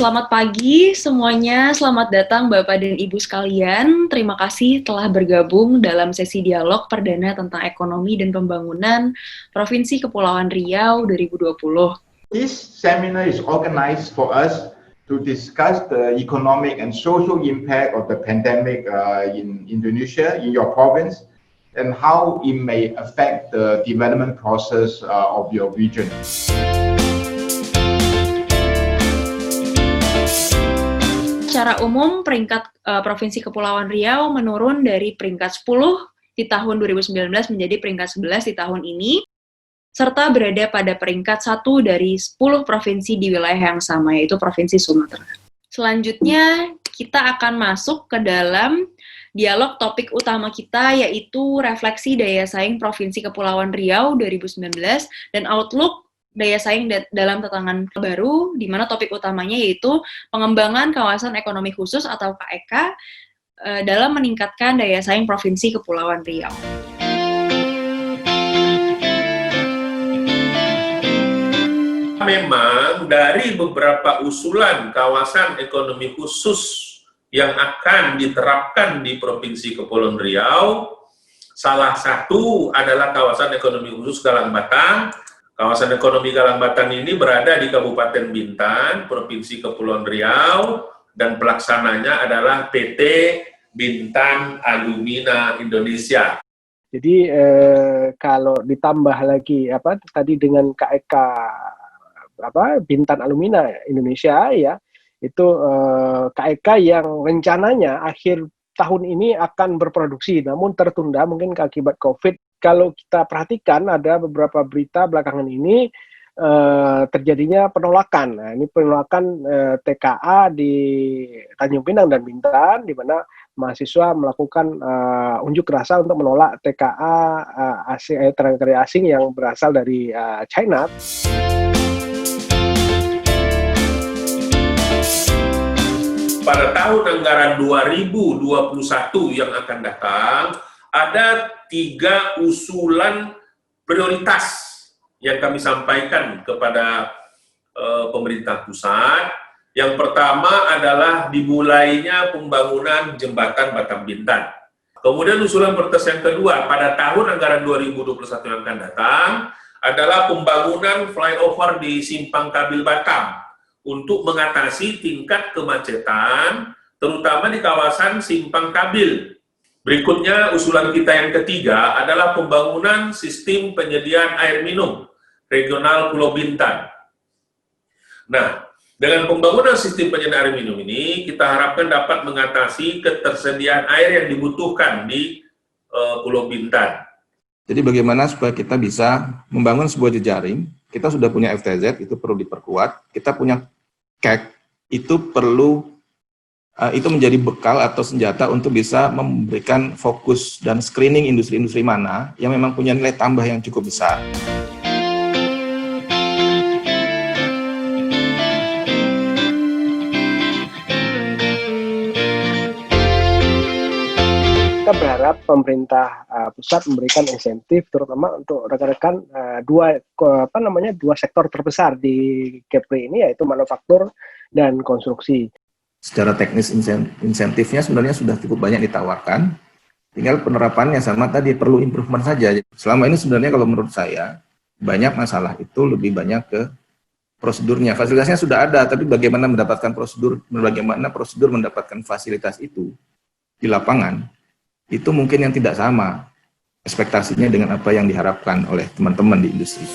Selamat pagi semuanya, selamat datang Bapak dan Ibu sekalian. Terima kasih telah bergabung dalam sesi dialog perdana tentang ekonomi dan pembangunan Provinsi Kepulauan Riau 2020. This seminar is organized for us to discuss the economic and social impact of the pandemic in Indonesia, in your province, and how it may affect the development process of your region. Secara umum, peringkat Provinsi Kepulauan Riau menurun dari peringkat 10 di tahun 2019 menjadi peringkat 11 di tahun ini, serta berada pada peringkat 1 dari 10 provinsi di wilayah yang sama, yaitu Provinsi Sumatera. Selanjutnya, kita akan masuk ke dalam dialog topik utama kita, yaitu refleksi daya saing Provinsi Kepulauan Riau 2019 dan outlook daya saing dalam tatanan baru, di mana topik utamanya yaitu pengembangan kawasan ekonomi khusus atau KEK dalam meningkatkan daya saing Provinsi Kepulauan Riau. Memang dari beberapa usulan kawasan ekonomi khusus yang akan diterapkan di Provinsi Kepulauan Riau, salah satu adalah kawasan ekonomi khusus Galang Batang. Kawasan ekonomi Galang Batang ini berada di Kabupaten Bintan, Provinsi Kepulauan Riau, dan pelaksananya adalah PT Bintan Alumina Indonesia. Jadi kalau ditambah lagi tadi dengan KEK Bintan Alumina Indonesia ya, itu KEK yang rencananya akhir tahun ini akan berproduksi, namun tertunda mungkin akibat COVID. Kalau kita perhatikan ada beberapa berita belakangan ini terjadinya penolakan. Nah, ini penolakan TKA di Tanjung Pinang dan Bintan, di mana mahasiswa melakukan unjuk rasa untuk menolak TKA tenaga kerja asing yang berasal dari China. Pada tahun anggaran 2021 yang akan datang, ada 3 usulan prioritas yang kami sampaikan kepada pemerintah pusat. Yang pertama adalah dimulainya pembangunan jembatan Batam Bintan. Kemudian usulan prioritas yang kedua pada tahun anggaran 2021 yang akan datang adalah pembangunan flyover di Simpang Kabil Batam untuk mengatasi tingkat kemacetan, terutama di kawasan Simpang Kabil. Berikutnya, usulan kita yang ketiga adalah pembangunan sistem penyediaan air minum regional Pulau Bintan. Nah, dengan pembangunan sistem penyediaan air minum ini, kita harapkan dapat mengatasi ketersediaan air yang dibutuhkan di Pulau Bintan. Jadi bagaimana supaya kita bisa membangun sebuah jejaring, kita sudah punya FTZ, itu perlu diperkuat, kita punya KEK, itu perlu itu menjadi bekal atau senjata untuk bisa memberikan fokus dan screening industri-industri mana yang memang punya nilai tambah yang cukup besar. Kita berharap pemerintah pusat memberikan insentif terutama untuk rekan-rekan dua sektor terbesar di Kepri ini, yaitu manufaktur dan konstruksi. Secara teknis insentifnya sebenarnya sudah cukup banyak ditawarkan, tinggal penerapannya sama tadi perlu improvement saja. Selama ini sebenarnya kalau menurut saya banyak masalah itu lebih banyak ke prosedurnya. Fasilitasnya sudah ada, tapi bagaimana mendapatkan prosedur mendapatkan fasilitas itu di lapangan, itu mungkin yang tidak sama ekspektasinya dengan apa yang diharapkan oleh teman-teman di industri.